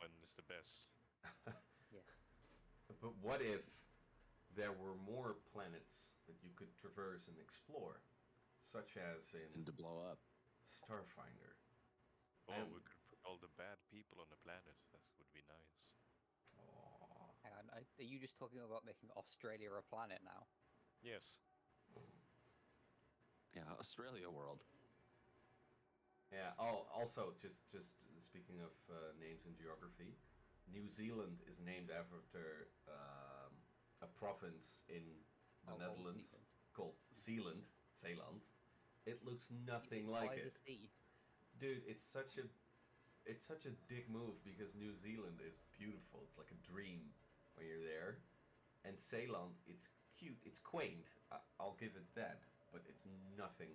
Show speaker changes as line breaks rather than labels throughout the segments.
one is the best.
Yes.
But what if there were more planets that you could traverse and explore, such as in
And to blow up.
Starfinder?
Oh, we could put all the bad people on the planet. That would be nice.
Aww.
Hang on, are you just talking about making Australia a planet now?
Yes.
Yeah, Australia world.
Yeah. Oh, also, just speaking of names in geography, New Zealand is named after a province in the Netherlands called Zeeland. Zeeland. It looks nothing like
by
it.
the sea?
Dude, it's such a dick move because New Zealand is beautiful. It's like a dream when you're there. And Zeeland, it's cute, it's quaint. I'll give it that, but it's nothing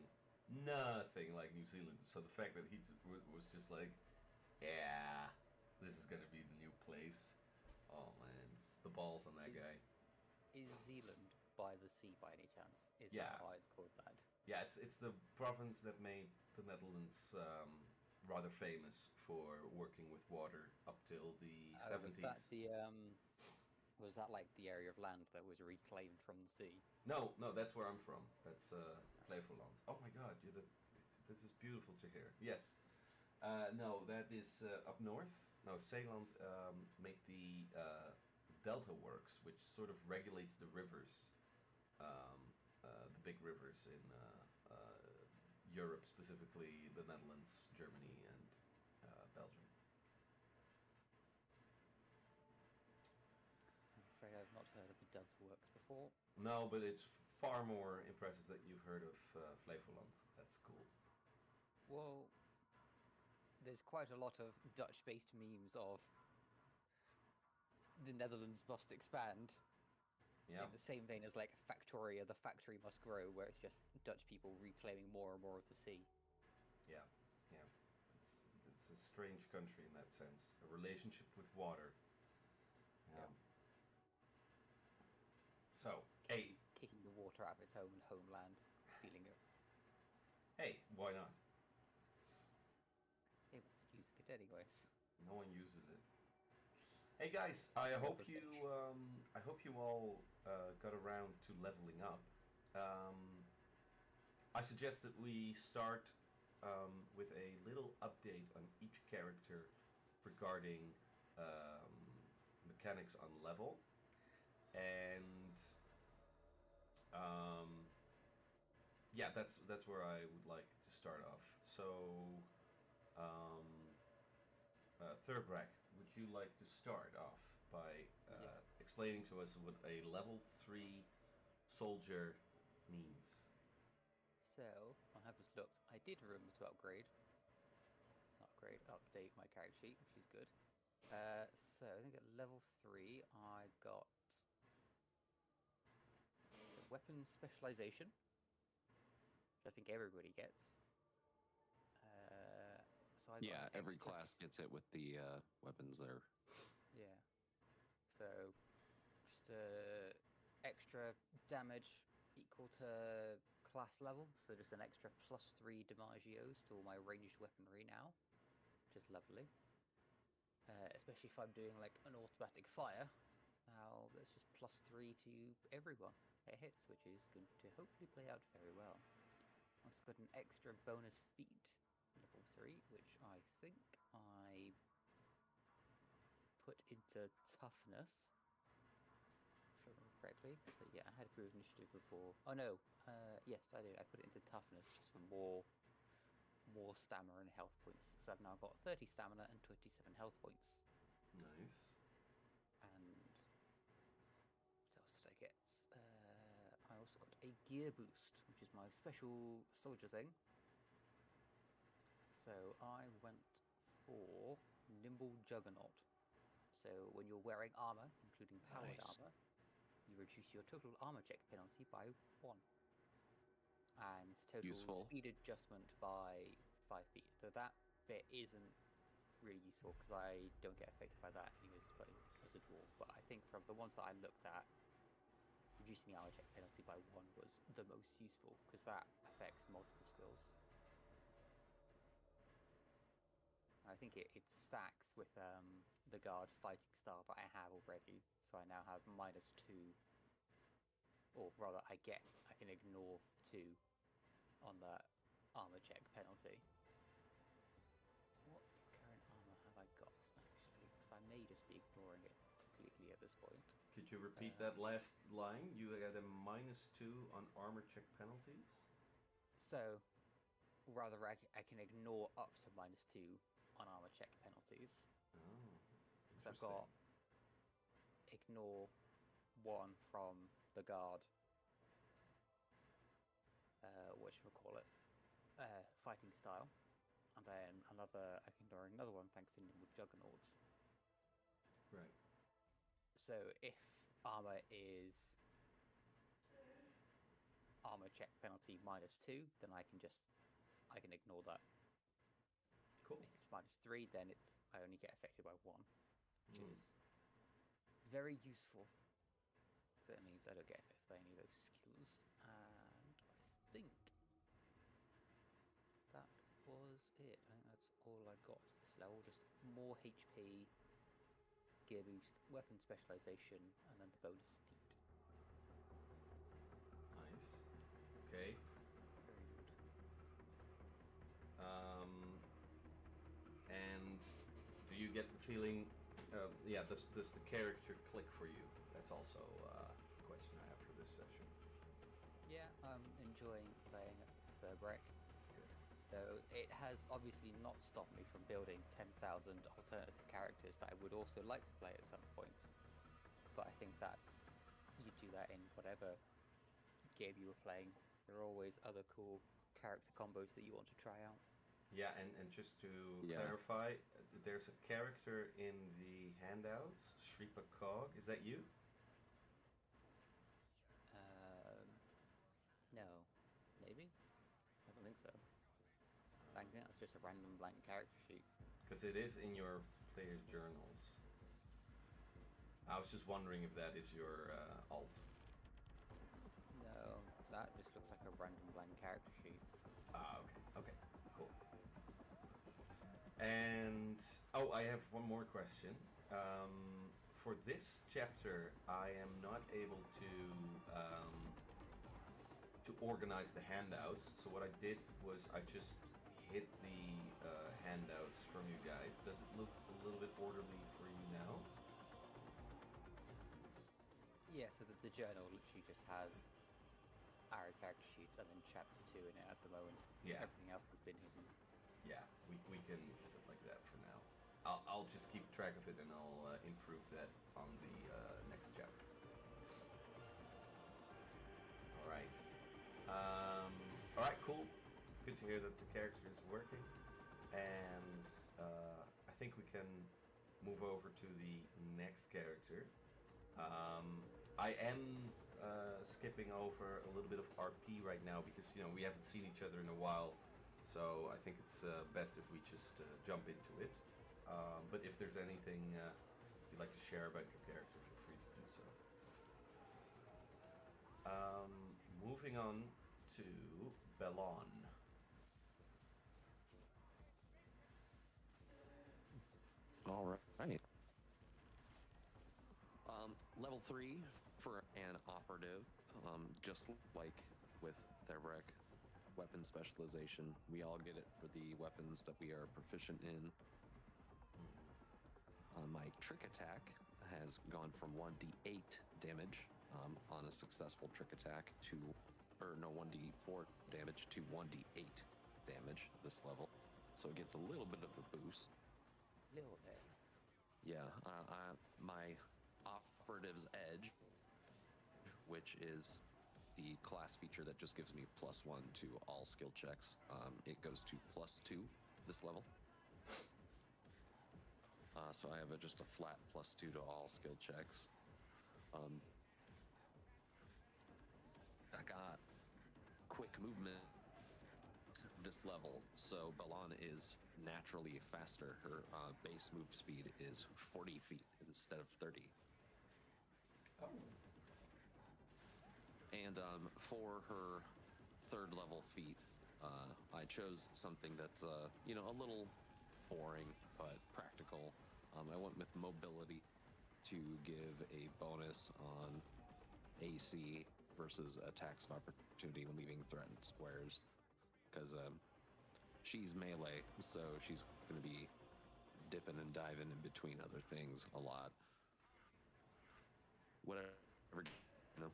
like New Zealand. So the fact that he was just like, yeah, this is gonna be the new place. Oh man, the balls on that guy.
Is Zealand by the sea by any chance? Is
Yeah.
that why it's called that?
Yeah, it's the province that made the Netherlands rather famous for working with water up till the 70s.
Was that like the area of land that was reclaimed from the sea?
No, that's where I'm from. That's Flevoland. Oh my god, this is beautiful to hear. Yes. No, that is up north. No, Zeeland made the Delta Works, which sort of regulates the rivers, the big rivers in Europe, specifically the Netherlands, Germany, and Belgium.
I'm afraid I've not heard of the Delta Works before.
No, but it's far more impressive that you've heard of Flevoland. That's cool.
Well, there's quite a lot of Dutch-based memes of the Netherlands must expand.
Yeah.
In the same vein as like Factoria, the factory must grow, where it's just Dutch people reclaiming more and more of the sea.
Yeah. It's a strange country in that sense. A relationship with water. Yeah. So, hey.
Kicking the water out of its own homeland, stealing it.
Hey, why not?
It was using it anyways.
No one uses it. Hey guys, I hope you all got around to leveling up. I suggest that we start with a little update on each character regarding mechanics on level, and yeah, that's where I would like to start off. So, Thurbrak, would you like to start off by explaining to us what a level 3 soldier means?
So, I have just looked. I did remember to update my character sheet, which is good. So, I think at level 3, I got weapon specialization, which I think everybody gets. So I got
every class gets it with the weapons there.
Yeah. So, just extra damage equal to class level, so just an extra +3 damagios to all my ranged weaponry now, which is lovely. Especially if I'm doing like an automatic fire. Now that's just +3 to everyone it hits, which is going to hopefully play out very well. I also got an extra bonus feat, level 3, which I think I put into toughness. If I remember correctly. So yeah, I had improved initiative before. Oh no, yes I did. I put it into toughness just for more stamina and health points. So I've now got 30 stamina and 27 health points.
Nice.
And what else did I get? I also got a gear boost, which is my special soldier thing. So I went for Nimble Juggernaut. So when you're wearing armor, including powered armor, you reduce your total armor check penalty by 1. And total speed adjustment by 5 feet. So that bit isn't really useful because I don't get affected by that anyways, but because of dwarf. But I think from the ones that I looked at, reducing the armor check penalty by 1 was the most useful because that affects multiple skills. I I think it stacks with the guard fighting style that I have already. So I now have -2, or rather, I can ignore 2 on that armor check penalty. What current armor have I got actually? Because I may just be ignoring it completely at this point.
Could you repeat that last line? You had a -2 on armor check penalties?
So, rather, I can ignore up to -2 on armor check penalties.
Oh,
So I've got ignore 1 from the guard, whatchamacallit, fighting style, and then I can ignore another one thanks to nimble juggernauts.
Right.
So if armor is armor check penalty -2, then I can ignore that.
Cool.
If it's -3, then I only get affected by 1, which is very useful. So it means I don't get affected by any of those skills. And I think that was it. I think that's all I got this level. Just more HP, gear boost, weapon specialization, and then the bonus feat.
Nice. Okay.
Very good.
And do you get the feeling? Does the character click for you? That's also a question I have for this session.
Yeah, I'm enjoying playing the Breck.
Good.
Though it has obviously not stopped me from building 10,000 alternative characters that I would also like to play at some point. But I think you do that in whatever game you were playing. There are always other cool character combos that you want to try out.
Yeah, and just to
Yeah.
clarify, there's a character in the handouts, Shripa Cog. Is that you?
No, maybe? I don't think so. I think that's just a random blank character sheet.
Because it is in your player's journals. I was just wondering if that is your alt.
No, that just looks like a random blank character sheet.
Ah, okay, cool. And I have one more question. For this chapter, I am not able to organize the handouts. So what I did was I just hit the handouts from you guys. Does it look a little bit orderly for you now?
Yeah, so the journal literally just has our character sheets and then chapter 2 in it at the moment.
Yeah.
Everything else has been hidden.
Yeah, we can keep it like that for now. I'll just keep track of it and I'll improve that on the next chapter. All right. All right, cool. Good to hear that the character is working, and I think we can move over to the next character. I am skipping over a little bit of RP right now because we haven't seen each other in a while, so I think it's best if we just jump into it. But if there's anything you'd like to share about your character, feel free to do so. Moving on to Bellon.
All right. Level 3 for an operative, just like with their rec weapon specialization. We all get it for the weapons that we are proficient in. My trick attack has gone from 1d8 damage on a successful trick attack to 1d4 damage to 1d8 damage this level. So it gets a little bit of a boost.
Little bit.
Yeah, my operative's edge, which is the class feature that just gives me +1 to all skill checks. It goes to +2 this level. So I have just a flat +2 to all skill checks. I got quick movement this level, so Bellon is naturally faster. Her base move speed is 40 feet instead of 30.
Oh.
And for her third level feat, I chose something that's a little boring I went with mobility to give a bonus on AC versus attacks of opportunity when leaving threatened squares. Because she's melee, so she's going to be dipping and diving in between other things a lot. Whatever, you know.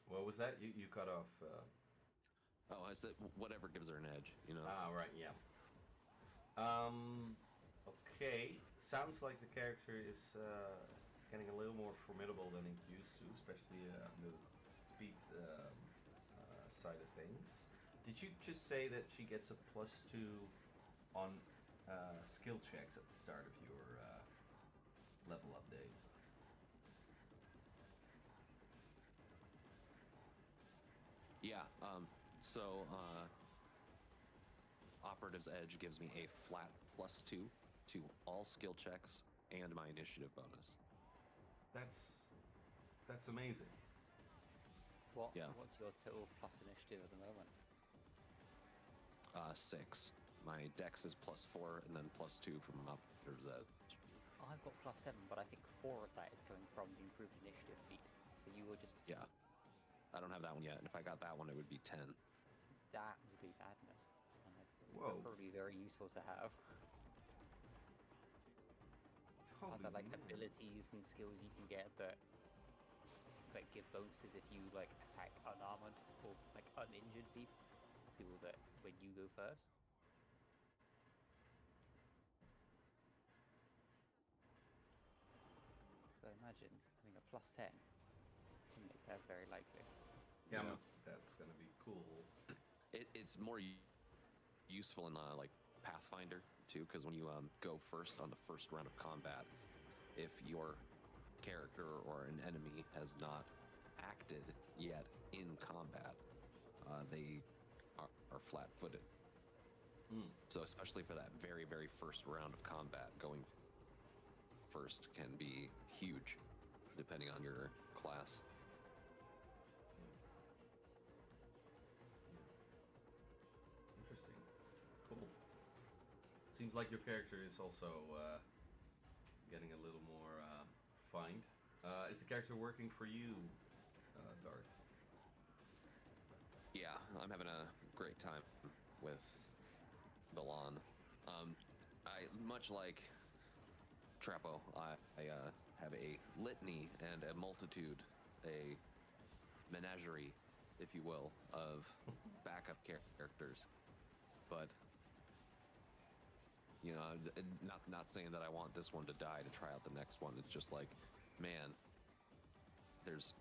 What was that? You cut off.
Oh, I said whatever gives her an edge, you know.
Ah, right, yeah. Okay. Sounds like the character is getting a little more formidable than it used to, especially on the speed side of things. Did you just say that she gets a +2 on skill checks at the start of your level update?
Yeah, so Operative's Edge gives me a flat +2 to all skill checks and my initiative bonus.
That's amazing.
Yeah.
What's your total plus initiative at the moment?
6. My dex is +4 and then +2 from Operative's Edge.
I've got +7, but I think 4 of that is coming from the improved initiative feat. So you will just...
Yeah. I don't have that one yet, and if I got that one, it would be 10.
That would be madness. And
Whoa.
probably very useful to have.
Holy
Other like
man.
abilities and skills you can get that give bonuses if you like attack unarmored or like uninjured people that when you go first. So imagine having a +10 can make that very likely.
Yeah,
Yeah.
that's gonna be cool.
It's more useful in like Pathfinder too, because when you go first on the first round of combat, if your character or an enemy has not acted yet in combat, they are flat-footed. So especially for that very, very first round of combat, going first can be huge, depending on your class.
Interesting. Cool. Seems like your character is also getting a little more refined. Is the character working for you, Darth?
Yeah, I'm having a great time with Balan. I much like Trappo, I have a litany and a multitude, a menagerie, if you will, of backup characters. But you know, not saying that I want this one to die to try out the next one. It's just like, man, it's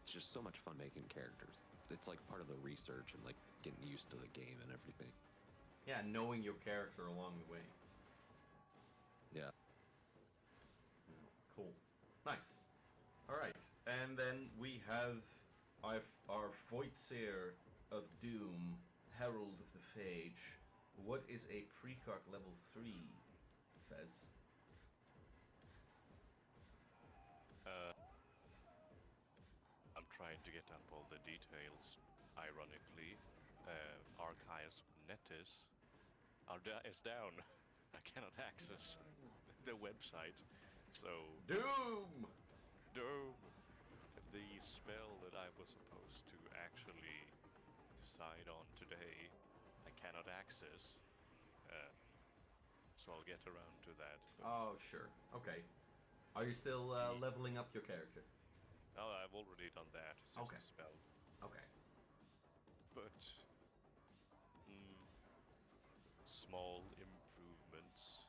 just so much fun making characters. It's like part of the research and like getting used to the game and everything.
Yeah, knowing your character along the way.
Yeah.
Cool. Nice. All right, and then we have our Voidseer of Doom, Herald of the Phage. What is a precog level 3, Fez?
I'm trying to get up all the details. Ironically, Archives of Netis is down. I cannot access the website. So
Doom!
Doom! The spell that I was supposed to actually decide on today, I cannot access. So I'll get around to that. But
Oh, sure. Okay. Are you still leveling up your character?
oh, I've already done that. It's just
Okay.
a spell.
Okay.
But small improvements.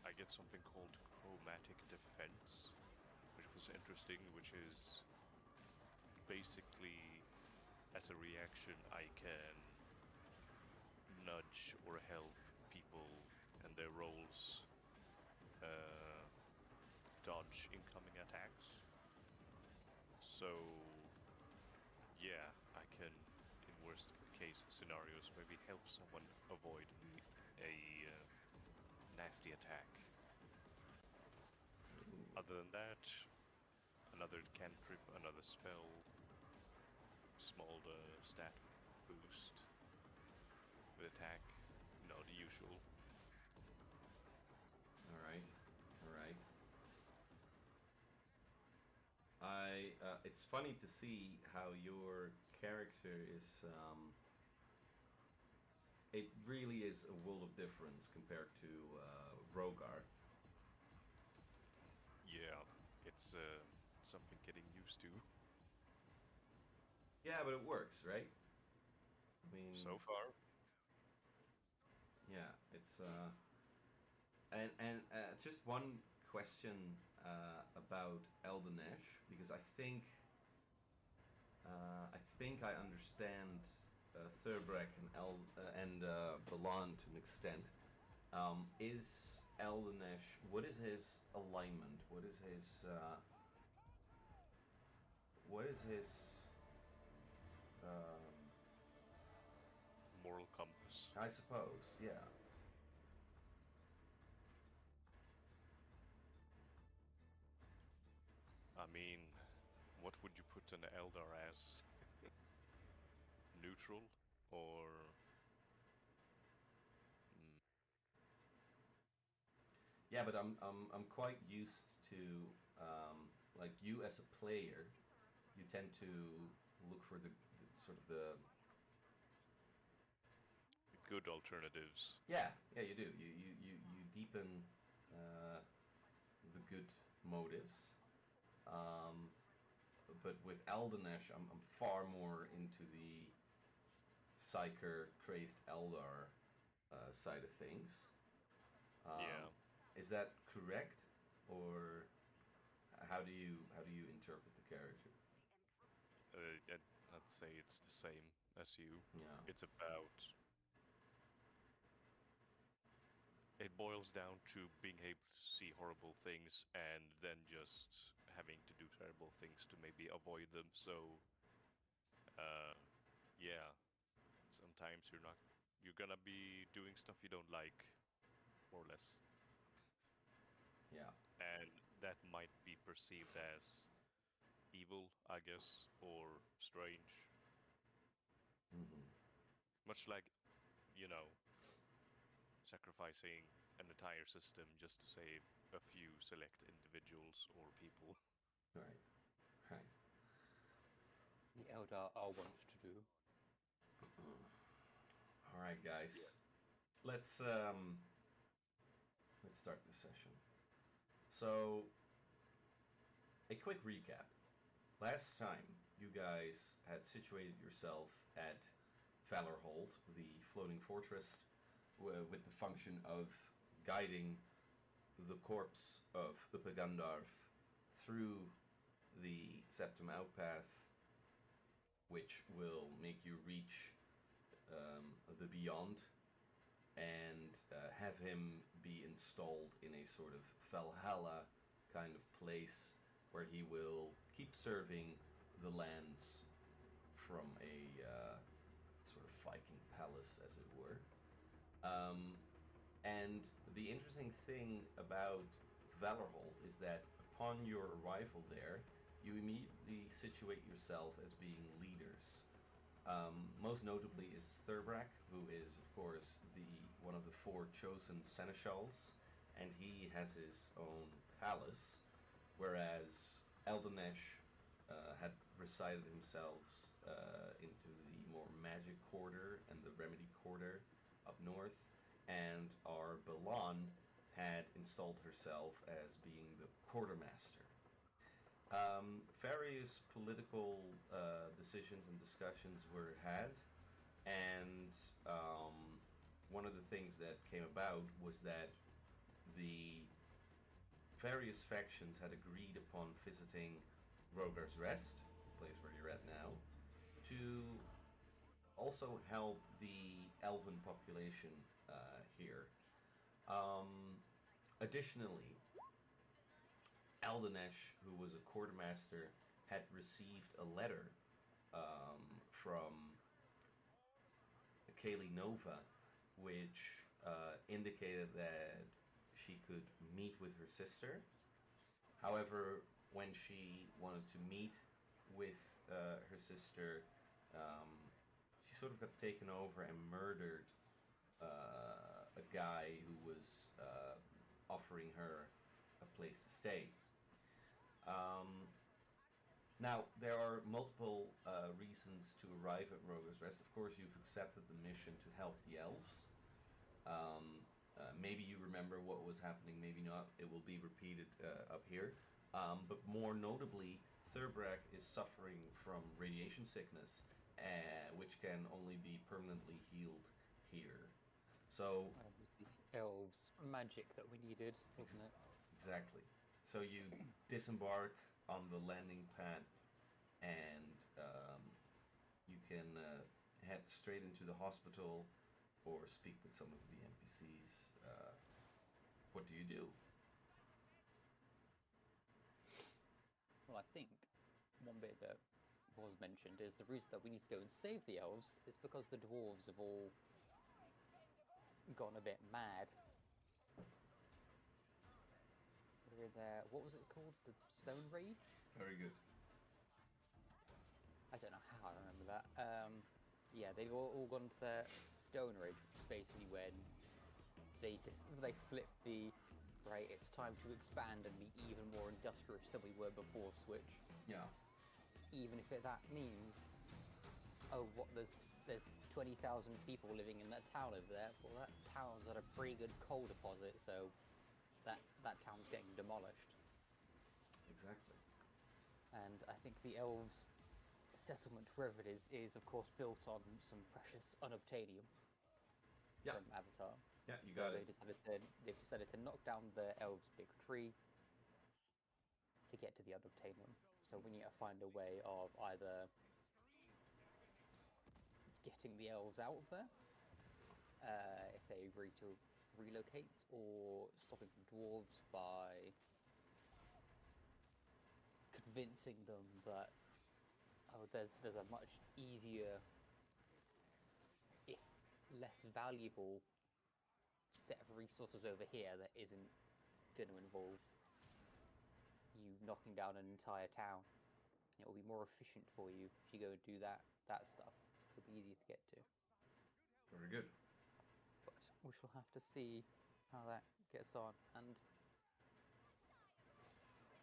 I get something called chromatic defense, which was interesting, which is basically as a reaction I can nudge or help people and their rolls dodge incoming attacks. So yeah, I can, in worst case scenarios, maybe help someone avoid a nasty attack. Other than that, another cantrip, another spell, small stat boost. with attack. The usual.
All right. It's funny to see how your character is. It really is a world of difference compared to Rogar.
Yeah, it's something getting used to
Yeah, but it works, right? I mean,
so far.
yeah, it's and just one question about Eldenesh, because I think I understand Thurbrek and Balan to an extent. Is Eldenesh? What is his alignment? What is his
Moral compass.
I suppose, yeah.
I mean, what would you put an Eldar as? Neutral or? Mm,
Yeah, but I'm quite used to like you as a player. You tend to look for the sort of the
good alternatives.
yeah, you do. You deepen uh, the good motives. But with Eldenesh, I'm far more into the psyker crazed Eldar side of things.
Yeah.
Is that correct, or how do you interpret the character?
I'd say it's the same as you.
Yeah.
It's about. It boils down to being able to see horrible things and then just having to do terrible things to maybe avoid them. So, yeah, sometimes you're gonna be doing stuff you don't like, more or less,
Yeah.
and that might be perceived as evil, I guess, or strange.
Hmm.
Much like, you know, sacrificing an entire system just to save a few select individuals or people.
Right. Right.
The Eldar are wont to do.
All right, guys.
Yeah.
Let's start this session. So, a quick recap. Last time, you guys had situated yourself at Valorhold, the floating fortress, with the function of guiding the corpse of Uppegandarf through the Septum Outpath, which will make you reach the Beyond and have him be installed in a sort of Valhalla kind of place where he will keep serving the lands from a sort of Viking palace, as it were. And the interesting thing about Valorhold is that upon your arrival there, you immediately situate yourself as being leaders. Most notably is Thurbrak, who is, of course, one of the four chosen seneschals, and he has his own palace, whereas Eldenesh had resided himself into the more magic quarter and the remedy quarter up north, and our Balan had installed herself as being the quartermaster. Various political decisions and discussions were had, and one of the things that came about was that the various factions had agreed upon visiting Rogar's Rest, the place where you're at now, to also help the elven population here. Additionally, Eldenesh, who was a quartermaster, had received a letter from Kaylee Nova, which indicated that she could meet with her sister. However, when she wanted to meet with her sister, she sort of got taken over and murdered a guy who was offering her a place to stay. Now, there are multiple reasons to arrive at Roger's Rest. Of course, you've accepted the mission to help the elves. Maybe you remember what was happening, maybe not. It will be repeated up here. But more notably, Thurbrak is suffering from radiation sickness, which can only be permanently healed here. So,
The elves' magic that we needed, wasn't it?
exactly. So you disembark on the landing pad, and you can head straight into the hospital or speak with some of the NPCs. What do you do?
Well, I think one bit that was mentioned is the reason that we need to go and save the elves is because the dwarves have all gone a bit mad. They're there. What was it called? The Stone Rage?
Very good.
I don't know how I remember that. Yeah, they've all gone to their Stone Rage, which is basically when they flip the right. It's time to expand and be even more industrious than we were before Switch.
Yeah.
Even if that means, there's 20,000 people living in that town over there. Well, that town's at a pretty good coal deposit, so that town's getting demolished.
Exactly.
And I think the elves' settlement, wherever it is of course built on some precious unobtainium
Yeah.
from Avatar.
Yeah, you
So
got it.
they've decided to knock down the elves' big tree to get to the unobtainium. So we need to find a way of either getting the elves out of there, if they agree to relocate, or stopping the dwarves by convincing them that there's a much easier, if less valuable, set of resources over here that isn't going to involve you knocking down an entire town. It will be more efficient for you if you go and do that stuff. It'll be easier to get to.
Very good.
But we shall have to see how that gets on. And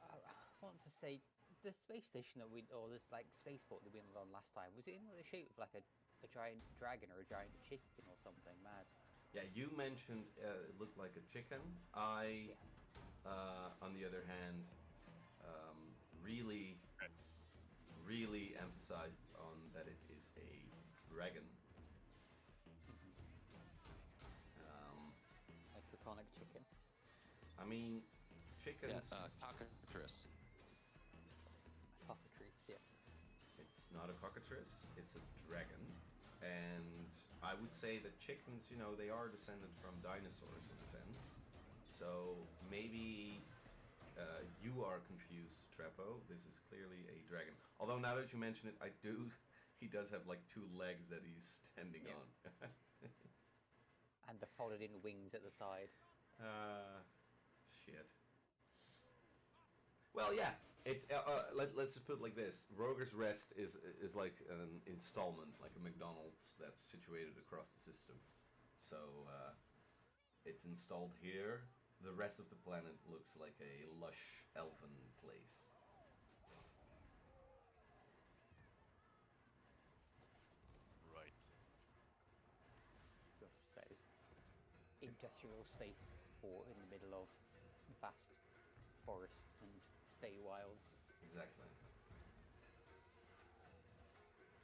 I want to say, the space station that or this like spaceport that we went on last time, was it in the shape of like a giant dragon or a giant chicken or something mad?
Yeah, you mentioned it looked like a chicken. I, on the other hand, really emphasized on that it is a dragon.
Like draconic chicken.
I mean, chickens.
Cockatrice.
Cockatrice, yes.
It's not a cockatrice. It's a dragon, and I would say that chickens, they are descended from dinosaurs in a sense. So maybe you are confused, Trepo. This is clearly a dragon. Although now that you mention it, he does have like 2 legs that he's standing on.
And the folded in wings at the side.
Shit. Well, yeah. It's let's just put it like this: Roger's Rest is like an installment, like a McDonald's that's situated across the system. So it's installed here. The rest of the planet looks like a lush elven place.
Right.
So it's industrial spaceport in the middle of vast forests and Feywilds.
Exactly.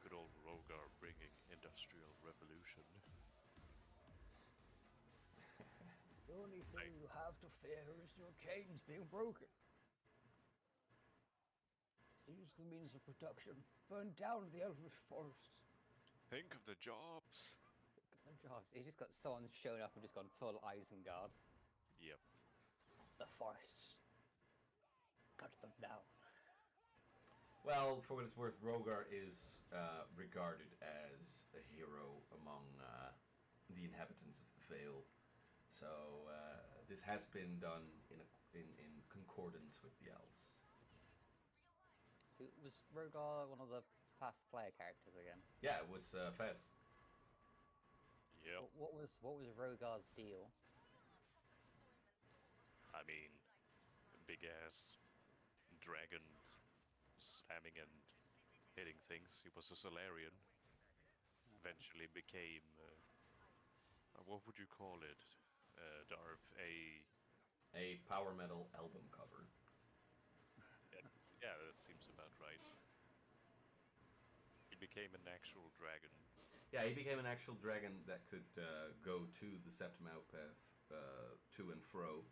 Good old Rogar bringing industrial revolution.
The only thing you have to fear is your chains being broken. Use the means of production. Burn down the elvish forests.
Think of the jobs.
Think of the jobs. He's just got someone shown up and just gone full Isengard.
Yep.
The forests. Cut them down.
Well, for what it's worth, Rogar is regarded as a hero among the inhabitants of the Vale. So this has been done in concordance with the elves.
Was Rogar one of the past player characters again?
Yeah, it was Fez.
Yep. Yep.
What was Rogar's deal?
I mean, big ass dragon slamming and hitting things. He was a Solarian. Eventually became, what would you call it, Darp?
A power metal album cover.
Yeah, that seems about right. He became an actual dragon.
Yeah, he became an actual dragon that could go to the Septimau path to and fro.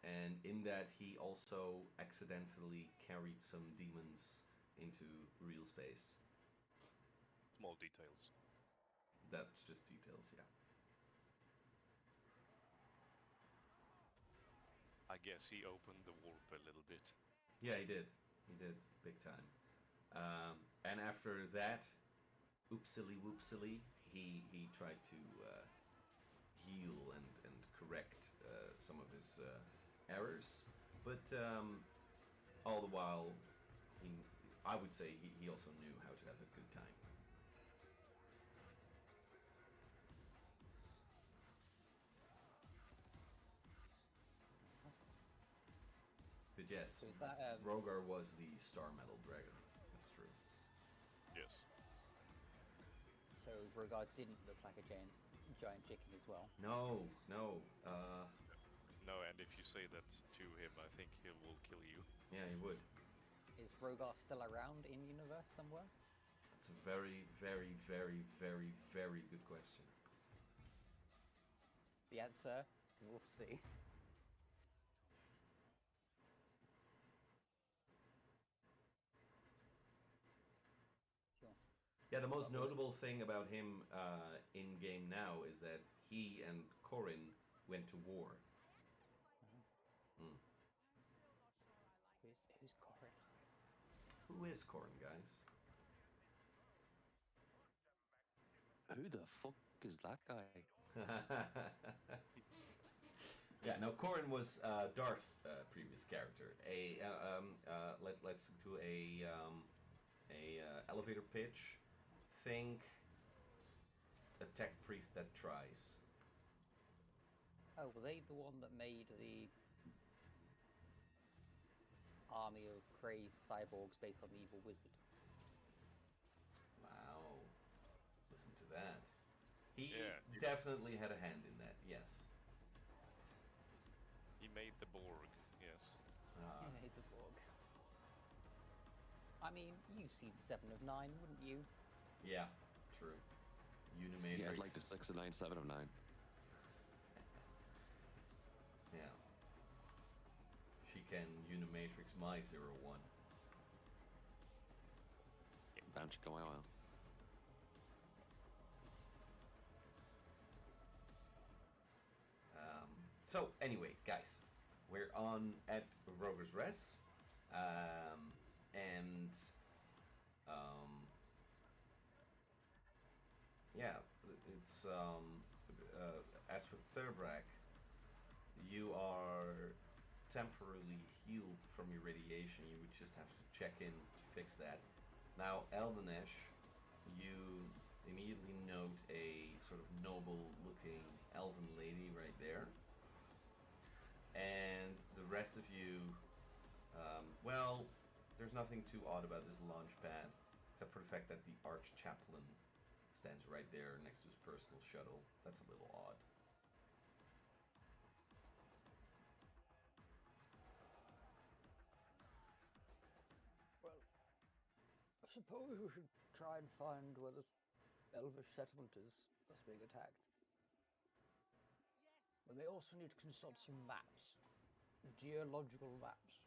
And in that, he also accidentally carried some demons into real space.
Small details.
That's just details, yeah.
I guess he opened the warp a little bit.
Yeah, he did. He did, big time. And after that, oopsily whoopsily, he tried to heal and correct some of his errors. But all the while, I would say he also knew how to have a good time. But yes,
So is that
Rogar was the star metal dragon. That's true.
Yes.
so Rogar didn't look like a giant chicken as well?
No.
No, and if you say that to him, I think he will kill you.
Yeah, he would.
Is Rogar still around in universe somewhere?
That's a very, very, very, very, very good question.
The answer, we'll see. Sure.
Yeah, the most notable thing about him in game now is that he and Corin went to war.
Who's Corin?
Who is Corin, guys?
Who the fuck is that guy?
Yeah, no, Corin was Darth's previous character. Let's do a elevator pitch. Think a tech priest that tries.
Oh, were they the one that made the army of crazed cyborgs based on the evil wizard?
Wow, listen to that. He
Yeah.
definitely had a hand in that. Yes.
He made the Borg, yes.
He made the Borg. I mean, you've seen 7 of 9, wouldn't you?
Yeah, true. Unimatrix.
Yeah, I'd like to 6 of 9, 7 of 9.
Yeah. She can Unimatrix my 01.
Bounce go well.
So anyway, guys, we're on at Roger's Rest, and yeah, it's as for Thurbrak, you are temporarily healed from your radiation. You would just have to check in to fix that. Now, Eldenesh, you immediately note a sort of noble-looking elven lady right there. And the rest of you, well, there's nothing too odd about this launch pad, except for the fact that the Arch-Chaplain stands right there next to his personal shuttle. That's a little odd.
Well, I suppose we should try and find where this elvish settlement is that's being attacked. We may also need to consult some maps. Geological maps.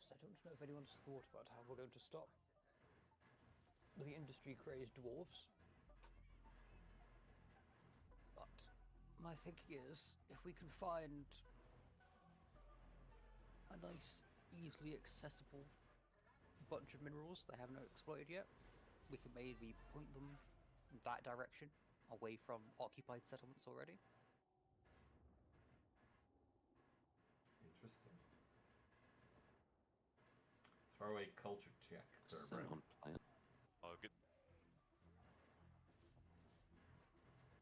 I don't know if anyone's thought about how we're going to stop the industry-crazed dwarves. But my thinking is, if we can find a nice, easily accessible bunch of minerals they haven't exploited yet, we can maybe point them that direction, away from occupied settlements already.
Interesting. Throw a culture check, Thurber.
Sound plan.
Oh, good.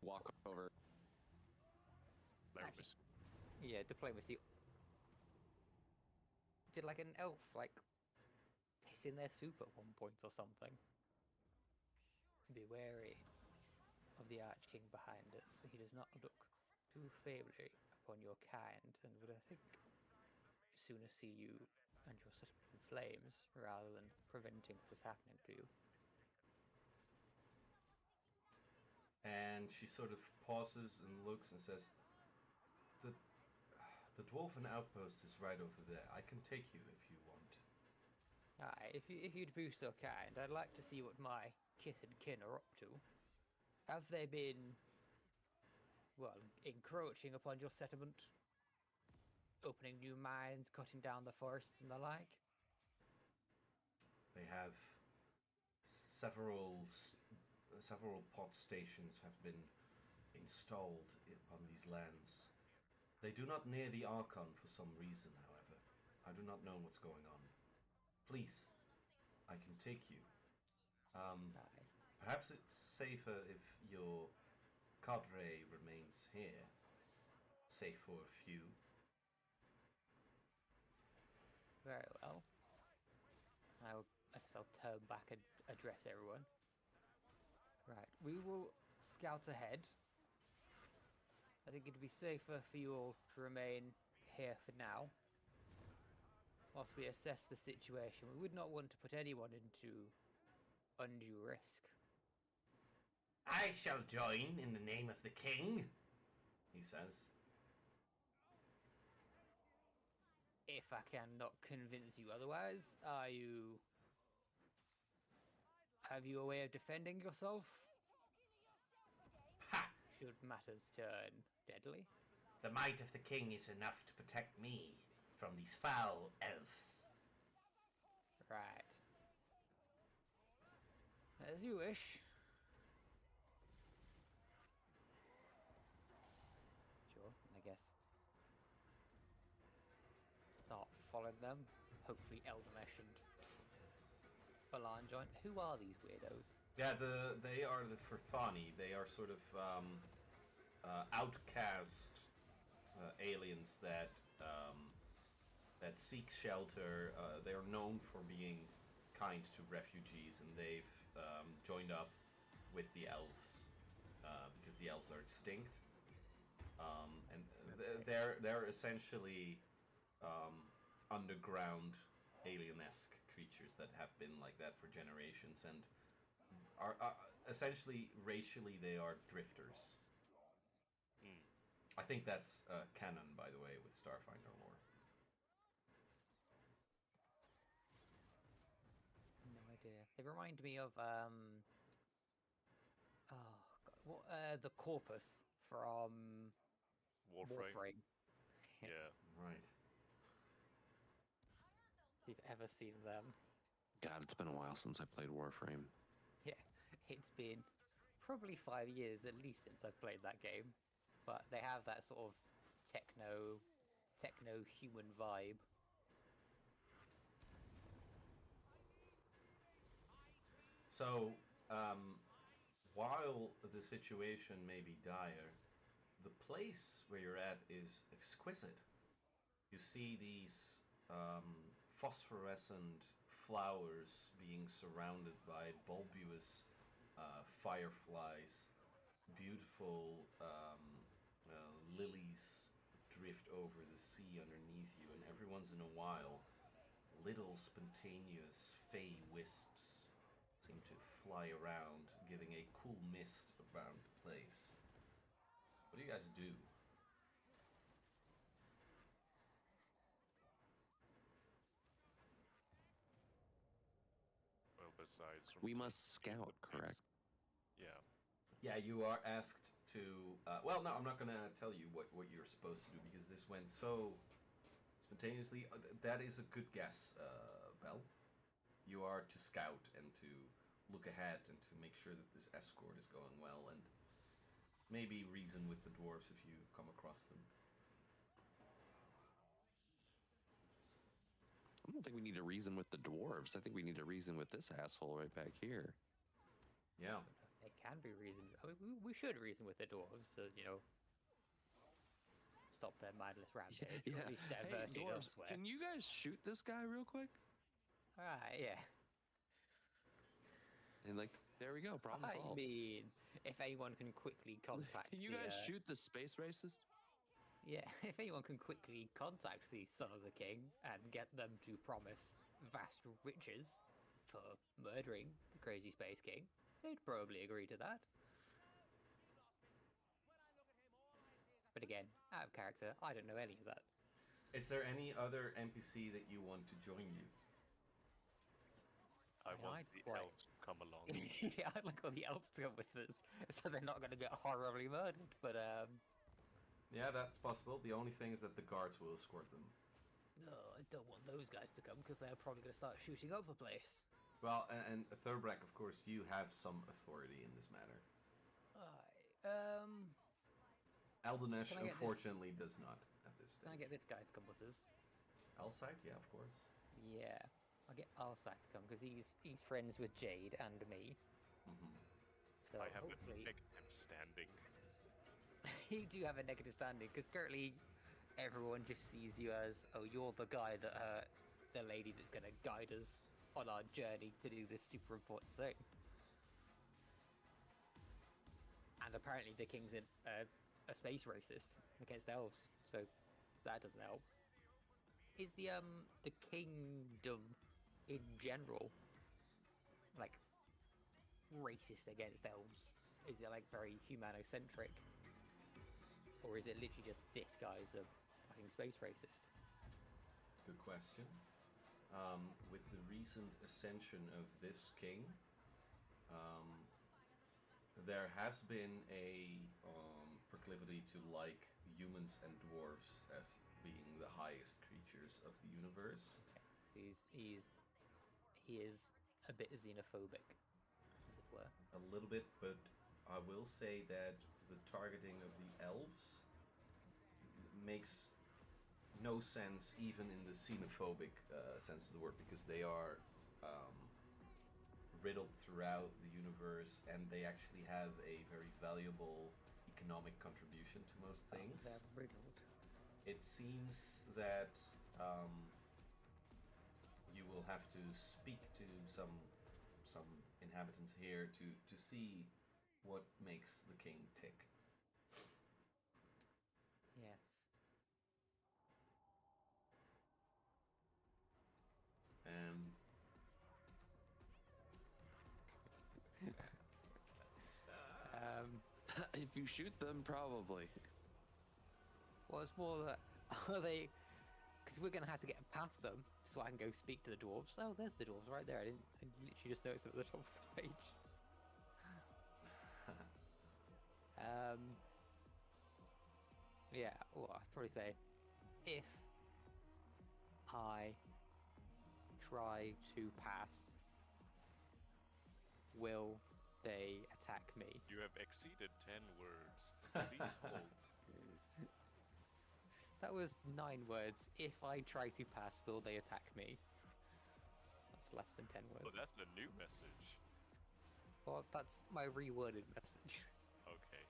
Walk over.
Diplomacy.
Yeah, diplomacy. Did like an elf like piss in their soup at one point or something? Be wary of the Arch King behind us. He does not look too favorably upon your kind, and would I think sooner see you and your settlement in flames rather than preventing what is happening to you.
And she sort of pauses and looks and says, The dwarven outpost is right over there. I can take you if you want.
Aye, if you'd be so kind, I'd like to see what my kith and kin are up to. Have they been, well, encroaching upon your settlement? Opening new mines, cutting down the forests and the like?
They have several pot stations have been installed upon these lands. They do not near the Archon for some reason, however. I do not know what's going on. Please, I can take you.
Aye.
Perhaps it's safer if your cadre remains here, safe for a few.
Very well. I guess I'll turn back and address everyone. Right, we will scout ahead. I think it'd be safer for you all to remain here for now, whilst we assess the situation. We would not want to put anyone into undue risk.
I shall join in the name of the king, he says.
If I cannot convince you otherwise, have you a way of defending yourself?
Ha!
Should matters turn deadly?
The might of the king is enough to protect me from these foul elves.
Right. As you wish. Sure, I guess. Start following them. Hopefully Eldermesh and Balan join. Who are these weirdos?
Yeah, they are the Furthani. They are sort of outcast aliens that seek shelter. They are known for being kind to refugees, and they've joined up with the elves because the elves are extinct. And they're essentially underground alien-esque creatures that have been like that for generations, and are essentially racially they are drifters. I think that's canon, by the way, with Starfinder lore.
No idea. They remind me of the corpus from
Warframe. Yeah.
Right.
If you've ever seen them.
God, it's been a while since I played Warframe.
Yeah, it's been probably 5 years at least since I've played that game. But they have that sort of techno-human vibe.
So, while the situation may be dire, the place where you're at is exquisite. You see these phosphorescent flowers being surrounded by bulbous fireflies. Beautiful lilies drift over the sea underneath you, and every once in a while, little spontaneous fey wisps seem to fly around, giving a cool mist around the place. What do you guys do?
Well, besides...
We must scout, correct?
Yeah.
Yeah, you are asked to... well, no, I'm not going to tell you what you're supposed to do, because this went so spontaneously. That is a good guess, Belle. You are to scout and to look ahead and to make sure that this escort is going well, and maybe reason with the dwarves if you come across them.
I'm don't think we need to reason with the dwarves. I think we need to reason with this asshole right back here.
Yeah.
It can be reasoned. I mean, we should reason with the dwarves to, stop their mindless rampage. Or at least divert it
dwarves,
elsewhere.
can you guys shoot this guy real quick?
Alright, yeah.
And like, there we go. Problem
I
solved.
mean, if anyone can quickly contact
Can you guys shoot the space racist?
Yeah, if anyone can quickly contact the Son of the King and get them to promise vast riches for murdering the crazy Space King, they'd probably agree to that. But again, out of character, I don't know any of that.
Is there any other NPC that you want to join you?
I
mean,
want
I'd
the
quite-
elves to come along.
Yeah, I'd like all the elves to come with us, so they're not going to get horribly murdered. But
Yeah, that's possible. The only thing is that the guards will escort them.
no, I don't want those guys to come because they're probably going to start shooting up the place.
Well, and Thurbrack, of course, you have some authority in this matter. Eldenesh,
Can I get this-
unfortunately, does not at this
Can I
stage.
get this guy to come with us?
Elside, yeah, of course.
Yeah, I'll get Alsat to come because he's friends with Jade and me.
Hmm.
So
I have a
hopefully
negative standing.
you do have a negative standing because currently everyone just sees you as, oh, you're the guy that the lady that's going to guide us on our journey to do this super important thing. And apparently the king's a space racist against elves, so that doesn't help. Is the kingdom in general like racist against elves? Is it like very humanocentric? Or is it literally just this guy's a fucking space racist?
Good question. With the recent ascension of this king, there has been a proclivity to like humans and dwarves as being the highest creatures of the universe.
So he is a bit xenophobic, as it were.
A little bit, but I will say that the targeting of the elves makes no sense even in the xenophobic sense of the word, because they are riddled throughout the universe and they actually have a very valuable economic contribution to most things.
They're riddled.
It seems that you will have to speak to some inhabitants here to see what makes the king tick.
Yes.
And
If you shoot them, probably.
Well, it's more that are they? Because we're gonna have to get past them, so I can go speak to the dwarves. Oh, there's the dwarves right there. I literally just noticed them at the top of the page. Yeah. Well, I'd probably say if I try to pass, will they attack me?
You have exceeded 10 words. Please hold.
That was 9 words. If I try to pass, will they attack me? That's less than 10 words.
Oh, that's a new message.
Well, that's my reworded message.
Okay.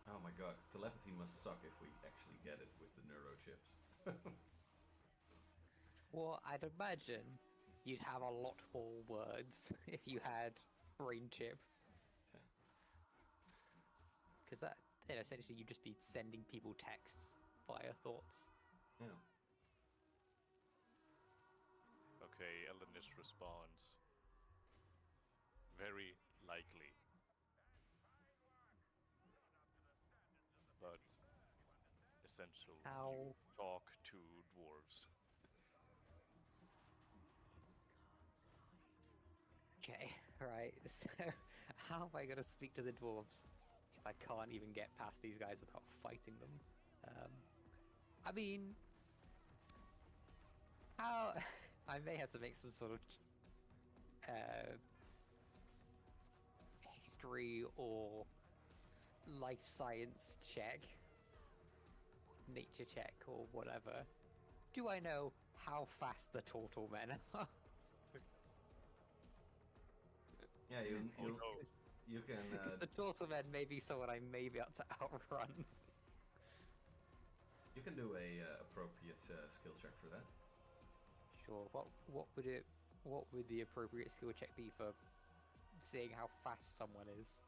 oh my god, telepathy must suck if we actually get it with the neurochips.
Well, I'd imagine you'd have a lot more words if you had brain chip.
Okay.
Because that, then essentially you'd just be sending people texts via thoughts.
Yeah.
Okay, Elenis responds. Very likely. But essential.
How?
You talk to dwarves.
Okay, right. So, how am I going to speak to the dwarves if I can't even get past these guys without fighting them? I mean, how? I may have to make some sort of history or life science check. nature check or whatever, do I know how fast the turtle men are?
Yeah, you can.
Because the turtle men may be someone I may be able to outrun.
You can do a appropriate skill check for that.
Sure. What would the appropriate skill check be for seeing how fast someone is?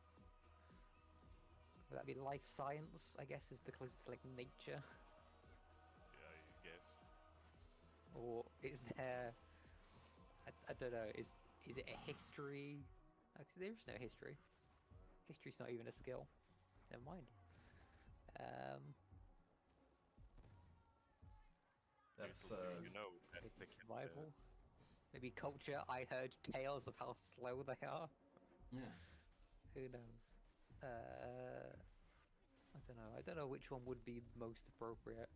Would that be life science? I guess is the closest to like nature.
Yeah, I guess.
Or is there? I don't know. Is it a history? Actually, there's no history. History's not even a skill. Never mind.
That's
you know,
Maybe survival. Maybe culture. I heard tales of how slow they are.
yeah.
Who knows? I don't know. I don't know which one would be most appropriate.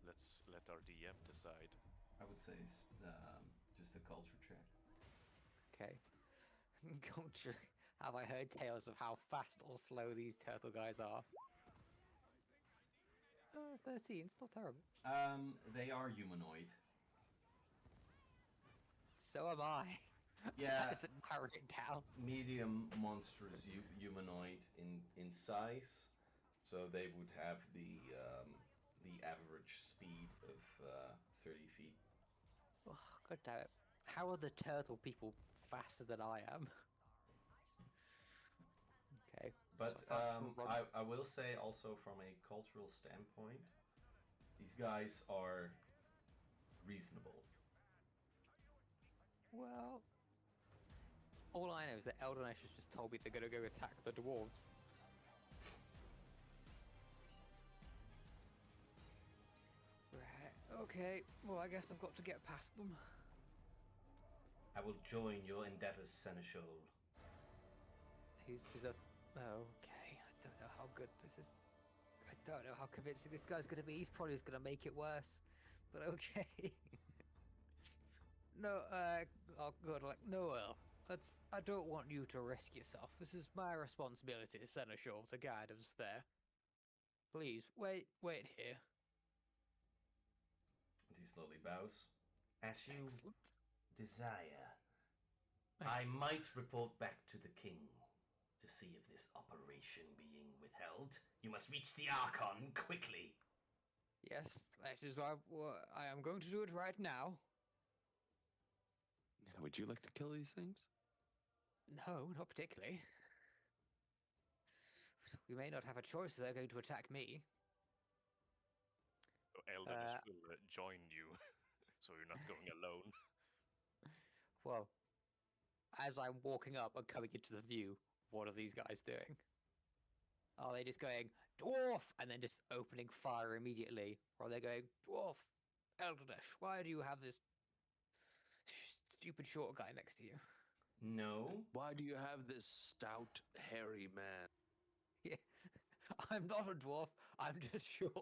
let's let our DM decide.
I would say it's just a culture check.
Okay. Culture. Have I heard tales of how fast or slow these turtle guys are? 13, still terrible.
They are humanoid.
So am I.
Yeah.
That doesn't narrow it down.
Medium monstrous humanoid in size, so they would have the average speed of 30 feet.
Oh, God damn it. How are the turtle people faster than I am? Okay.
But
so apart from Rob-
I will say also from a cultural standpoint, these guys are reasonable.
Well, all I know is that Eldonesh has just told me they're gonna go attack the dwarves. Right. Okay. Well, I guess I've got to get past them.
I will join your endeavors, Seneschal.
Who's is us? Oh, okay. I don't know how good this is. I don't know how convincing this guy's gonna be. He's probably just gonna make it worse. But okay. No, oh god, like Noel. I don't want you to risk yourself. This is my responsibility, Seneschal, to guide us there. Please, wait here.
And he slowly bows. As you
Excellent.
desire.
Thank
I might report back to the king to see if this operation being withheld. You must reach the Archon quickly.
Yes, that is I am going to do it right now.
Would you like to kill these things?
No, not particularly. We may not have a choice. They're going to attack me.
Eldonish will join you, so you're not going alone.
Well, as I'm walking up and coming into the view, what are these guys doing? Are they just going, dwarf, and then just opening fire immediately? Or are they going, dwarf, Elderdash, why do you have this stupid short guy next to you?
No.
Why do you have this stout, hairy man?
Yeah, I'm not a dwarf, I'm just short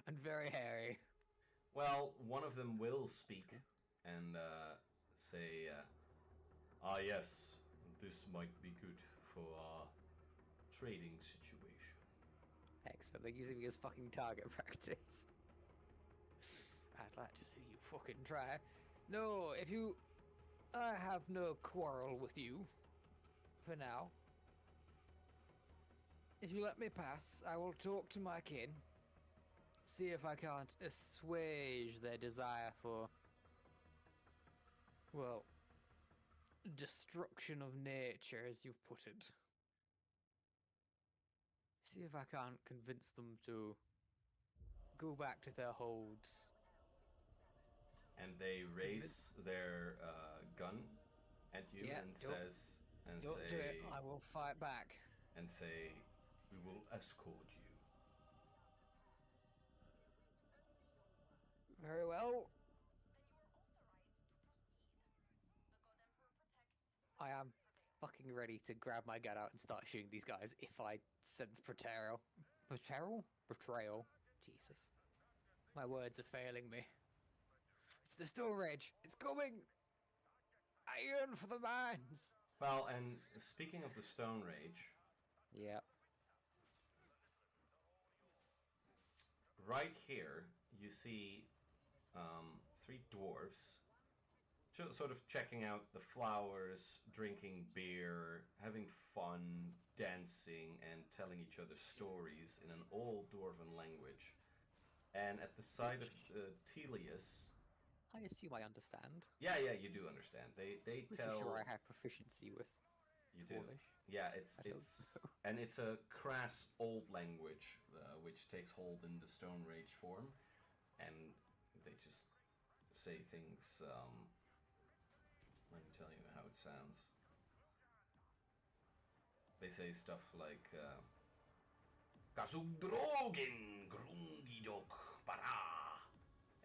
and very hairy.
Well, one of them will speak and say, yes, this might be good for our trading situation.
Excellent, they're using me as fucking target practice. I'd like to see you fucking try. No, I have no quarrel with you. For now. If you let me pass, I will talk to my kin. See if I can't assuage their desire for, well, destruction of nature, as you've put it. See if I can't convince them to go back to their holds.
And they raise their gun at you and says,
Don't do it. I will fight back.
And say, we will escort you.
Very well. I am fucking ready to grab my gun out and start shooting these guys if I sense betrayal. Betrayal? Betrayal. Jesus. My words are failing me. It's the Stone Rage. It's coming! I yearn for the mines!
Well, and speaking of the Stone Rage,
Yeah.
right here, you see 3 dwarves sort of checking out the flowers, drinking beer, having fun, dancing, and telling each other stories in an old dwarven language. And at the side of Telius...
I assume I understand.
Yeah, you do understand. They
Pretty
tell...
sure I have proficiency with
You do.
Dwarvish.
Yeah,
I don't know.
and it's a crass old language which takes hold in the Stone Rage form, and they just say things. Let me tell you how it sounds. They say stuff like "Kasugdrogen Grundidok Para,"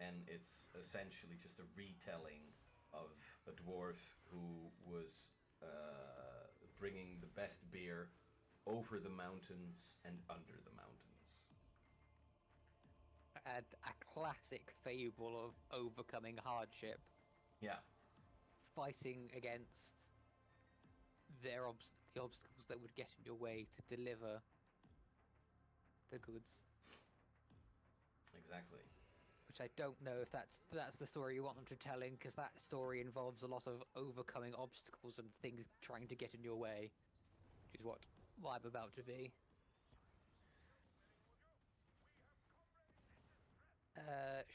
and it's essentially just a retelling of a dwarf who was bringing the best beer over the mountains and under the mountains.
And a classic fable of overcoming hardship,
Yeah,
fighting against the obstacles that would get in your way to deliver the goods.
exactly.
Which I don't know if that's the story you want them to telling, because that story involves a lot of overcoming obstacles and things trying to get in your way, which is what I'm about to be.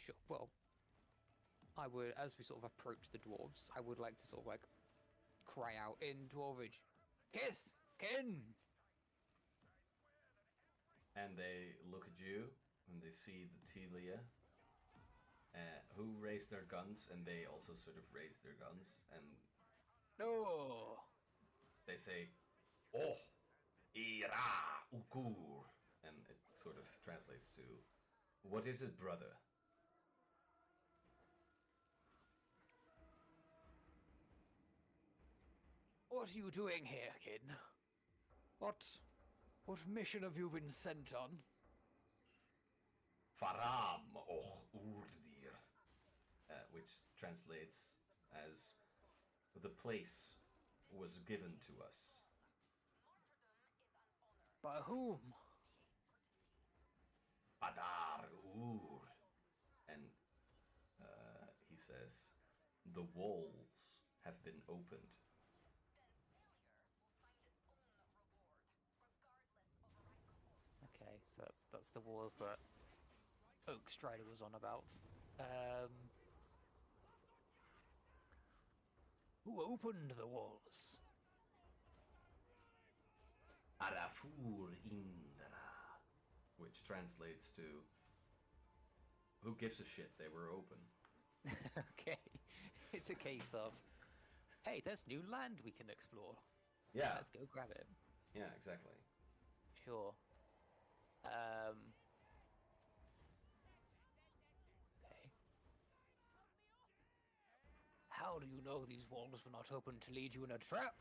Sure. Well, I would, as we sort of approach the dwarves, I would like to sort of like cry out in Dwarvish, "Kiss, kin!"
And they look at you, and they see the Telia, who raise their guns, and they also sort of raise their guns, and
No.
they say, "Oh, ira ukur," and it sort of translates to, "What is it, brother?"
What are you doing here, kin? What mission have you been sent on?
Faram oh urdir, which translates as "the place was given to us."
By whom?
Adar ur, and he says, "The walls have been opened."
Okay, so that's the wars that Oak Strider was on about. Who opened the walls?
Arafur Indra, which translates to, "Who gives a shit, they were open."
Okay, it's a case of, hey, there's new land we can explore.
Yeah,
Let's go grab it.
yeah, exactly.
Sure. Okay. How do you know these walls were not open to lead you in a trap?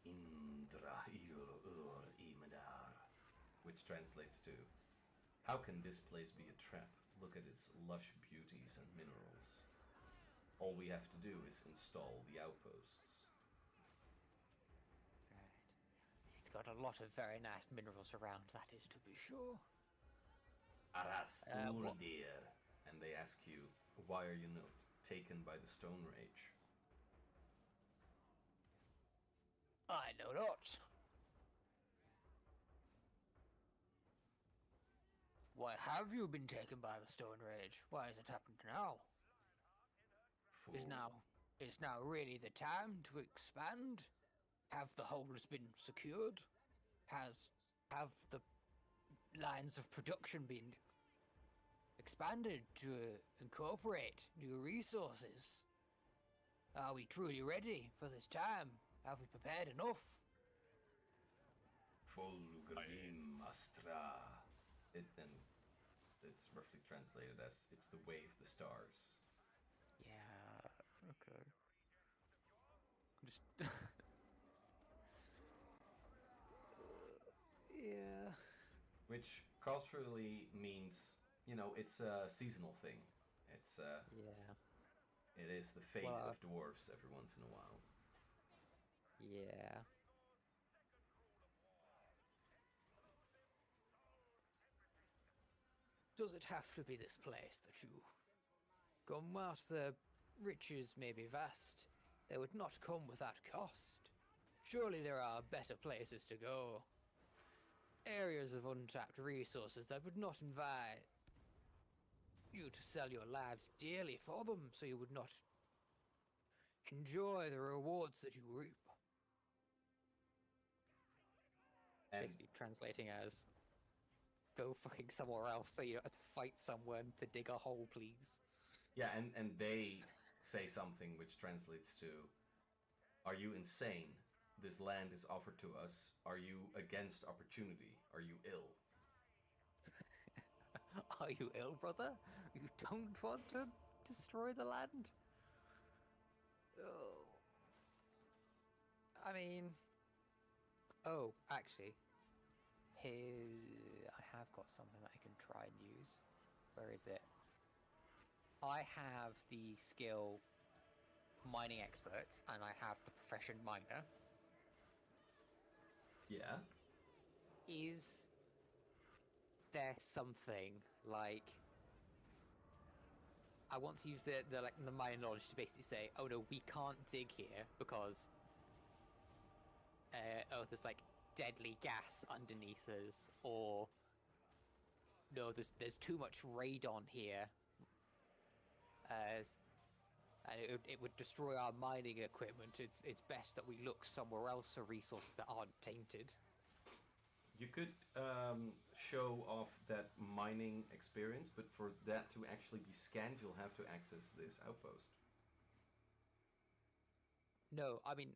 Indra ur imedar, which translates to, "How can this place be a trap? Look at its lush beauties and minerals. All we have to do is install the outposts."
Right. It's got a lot of very nice minerals around, that is to be sure.
Arath
what-
urdir, and they ask you, "Why are you not taken by the Stone Rage?"
I know not. Why have you been taken by the Stone Rage? Why has it happened now? Is now really the time to expand? Have the holes been secured? Have the lines of production been expanded to incorporate new resources? Are we truly ready for this time? Have we prepared enough?
Fulgrim Astra. It's roughly translated as, "It's the way of the stars."
Yeah, okay. Just... yeah.
Which culturally means, it's a seasonal thing. It's
Yeah.
it is the fate
Well,
of dwarves every once in a while.
Yeah. does it have to be this place that you go? Whilst the riches may be vast, they would not come without cost. Surely there are better places to go. Areas of untapped resources that would not invite you to sell your lives dearly for them, so you would not enjoy the rewards that you reap.
And
Basically translating as, go fucking somewhere else so you don't have to fight someone to dig a hole, please.
yeah, and they say something which translates to, are you insane? This land is offered to us. Are you against opportunity? Are you ill?
Are you ill, brother? You don't want to destroy the land? Oh. I mean... Oh, actually. Here... I have got something that I can try and use. Where is it? I have the skill mining expert, and I have the profession miner.
Yeah.
Is there something like... I want to use the miner knowledge to basically say, oh no, we can't dig here because there's like deadly gas underneath us, or no, there's too much radon here, and it would destroy our mining equipment. It's best that we look somewhere else for resources that aren't tainted.
You could show off that mining experience, but for that to actually be scanned, you'll have to access this outpost.
No, I mean,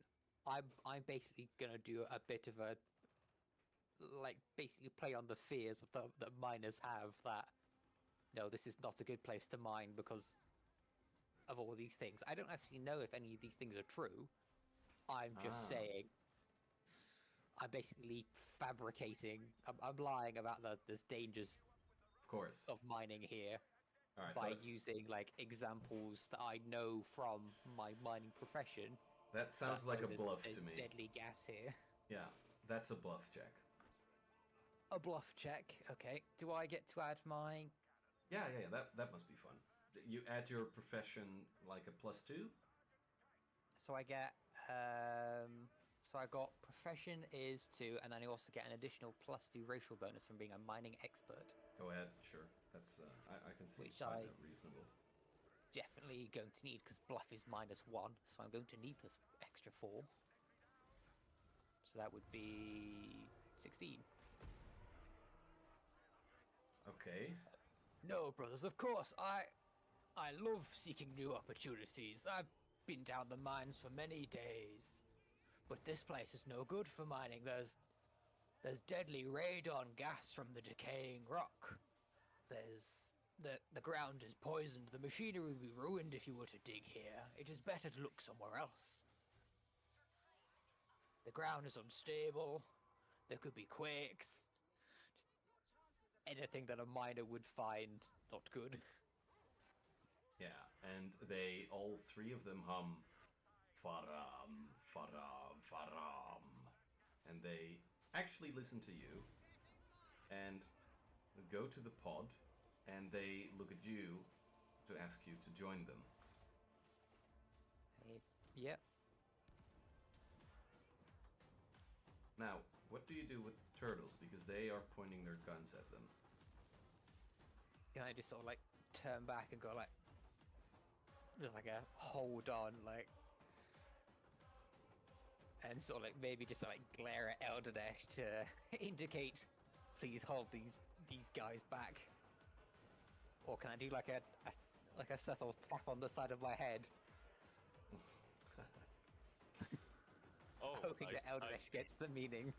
I'm basically gonna do a bit of a, like, basically play on the fears of that miners have that, no, this is not a good place to mine because of all these things. I don't actually know if any of these things are true. I'm just saying, I'm basically fabricating, I'm lying about there's dangers
Of course.
of mining here.
All right,
By
so
using like examples that I know from my mining profession.
that sounds like a bluff
there's
to me.
Deadly gas here.
Yeah, that's a bluff check.
A bluff check. Okay. Do I get to add my?
Yeah, that must be fun. You add your profession like a +2?
So I get. So I got profession is 2, and then I also get an additional +2 racial bonus from being a mining expert.
Go ahead, sure. That's I can see
Which
find
I-
that reasonable.
Definitely going to need because bluff is -1, so I'm going to need this extra 4. So that would be 16.
Okay.
No, brothers, of course. I love seeking new opportunities. I've been down the mines for many days. But this place is no good for mining. There's deadly radon gas from the decaying rock. There's the ground is poisoned. The machinery would be ruined if you were to dig here. It is better to look somewhere else. The ground is unstable. There could be quakes. Anything that a miner would find not good.
Yeah, and they all three of them hum Faram, Faram, Faram. And they actually listen to you and go to the pod, and they look at you to ask you to join them.
Yep.
Now, what do you do with the turtles? Because they are pointing their guns at them.
Can I just sort of like turn back and go like, just like a hold on, like, and sort of like maybe just like glare at Elderdash to indicate, please hold these guys back. Or can I do like a subtle tap on the side of my head,
Oh,
hoping that Elderdash gets the meaning?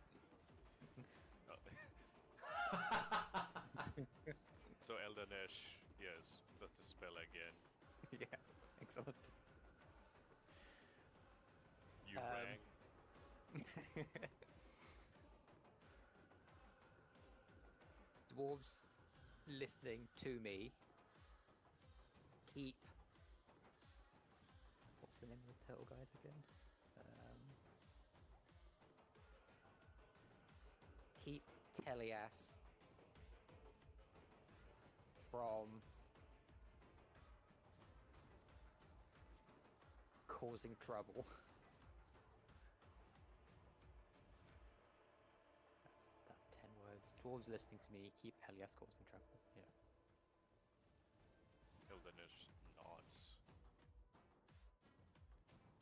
So Elderdash, yes, that's the spell again.
Yeah, excellent.
You rang.
Dwarves listening to me keep. What's the name of the turtle guys again? Keep Telias from causing trouble. That's 10 words. Dwarves listening to me keep Elias causing trouble. Yeah.
Eldenish nods.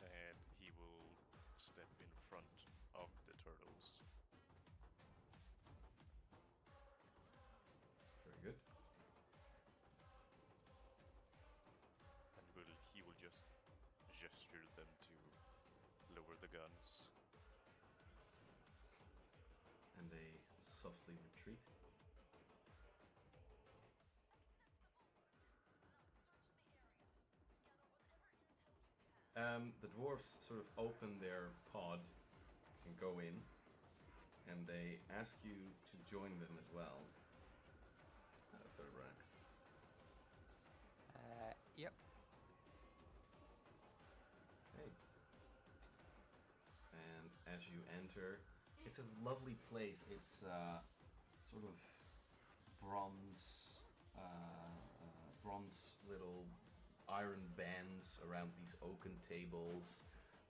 And he will step in front of the turtles.
Very good.
And he will just gesture them to lower the guns.
And they softly retreat. The dwarves sort of open their pod and go in, and they ask you to join them as well. Thurbrack.
Yep.
Hey. And as you enter, it's a lovely place. It's sort of bronze little iron bands around these oaken tables.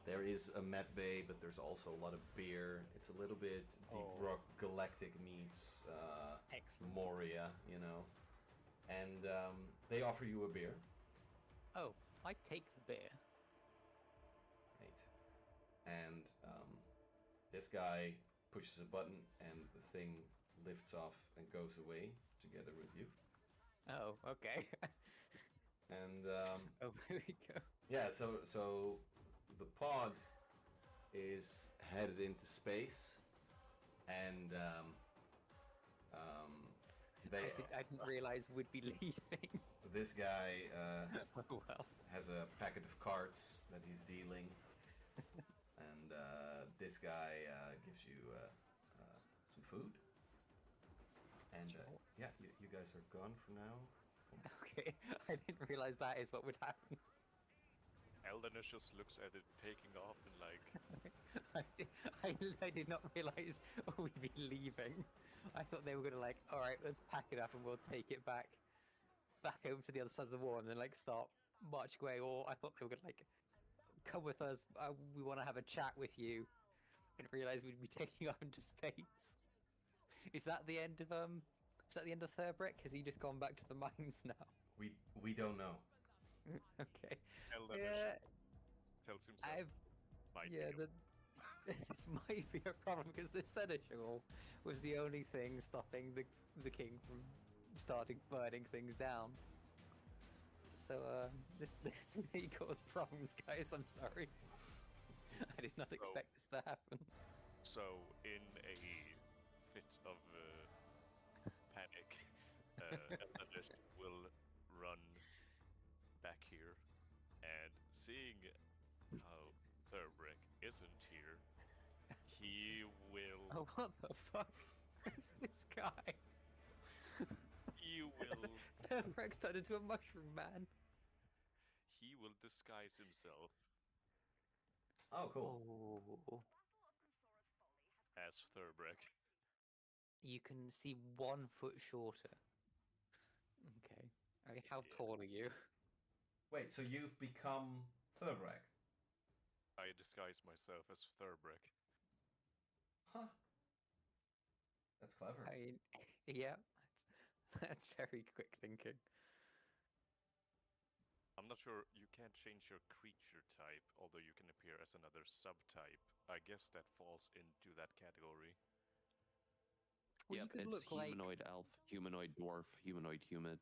There is a med bay, but there's also a lot of beer. It's a little bit Deep Rock Galactic meets
Excellent.
Moria, you know. And they offer you a beer.
Oh, I take the beer.
Right. And this guy pushes a button and the thing lifts off and goes away together with you.
Oh, okay.
And
oh, here we go.
yeah, so the pod is headed into space, and
I didn't realize we'd be leaving.
this guy
Oh, well.
has a packet of cards that he's dealing, and this guy gives you some food. And yeah, you guys are gone for now.
Okay, I didn't realize that is what would happen.
Eldenish just looks at it taking off and like,
I did not realize we'd be leaving. I thought they were gonna like, all right, let's pack it up and we'll take it back over to the other side of the wall and then like start marching away. Or I thought they were gonna like come with us. We want to have a chat with you. I didn't realize we'd be taking off into space. Is that the end of Is that the end of Thurbrick? Has he just gone back to the mines now?
We don't know.
Okay.
Eldenish tells himself.
This might be a problem because the seneschal was the only thing stopping the king from starting burning things down. So this may cause problems, guys. I'm sorry. I did not expect this to happen.
So in a fit of panic, Eldenish will run back here, and seeing how Thurbrick isn't here, he will.
Oh, what the fuck? Who's this guy?
He will.
Thurbrick's turned into a mushroom man.
He will disguise himself
Oh, cool.
Oh.
as Thurbrick.
You can see 1 foot shorter. Okay. How tall are you?
Wait, so you've become Thurbrack?
I disguise myself as Thurbrick.
Huh. That's clever.
I mean, yeah, that's very quick thinking.
I'm not sure, you can't change your creature type, although you can appear as another subtype. I guess that falls into that category.
Well,
Yep,
you could
it's
look like
humanoid elf, humanoid dwarf, humanoid human.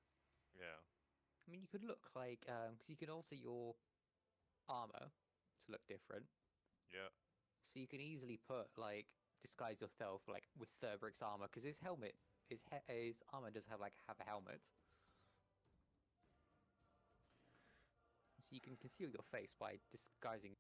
Yeah.
I mean, you could look like because you could alter your armor to look different.
Yeah.
So you can easily put like disguise yourself like with Thurbrick's armor because his helmet, his armor does have a helmet. So you can conceal your face by disguising